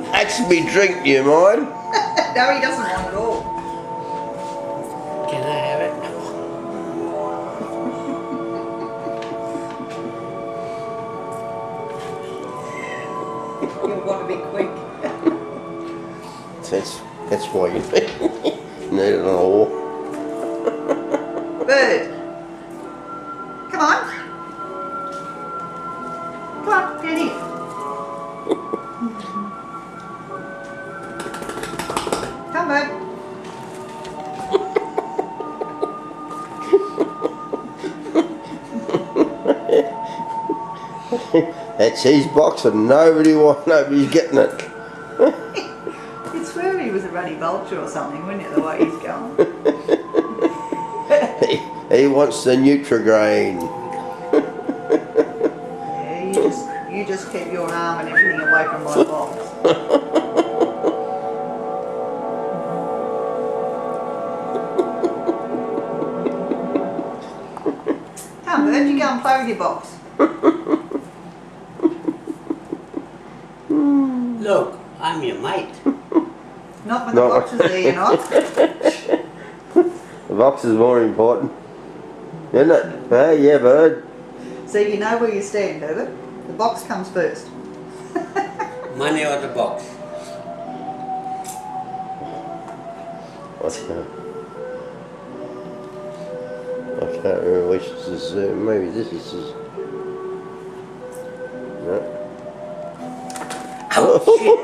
That's me drink, you mind? No, he doesn't want it all. Can I have it? You'll want to be quick. That's why you need an oar. Bird. Come on. Come on, get in. Come, bird. That's his box and nobody's getting it. You'd swear he was a ruddy vulture or something, wouldn't you, the way he's going? He wants the Nutri Grain. Yeah, you just keep your arm and everything away from my box. Come, bird, you go and play with your box. Look, I'm your mate. Not when the box is there, you're not. The box is more important, isn't it? Hey, yeah, bird. So you know where you stand, Herbert. The box comes first. Money or the box? I can't remember which this is. Maybe this is. No. Oh, shit.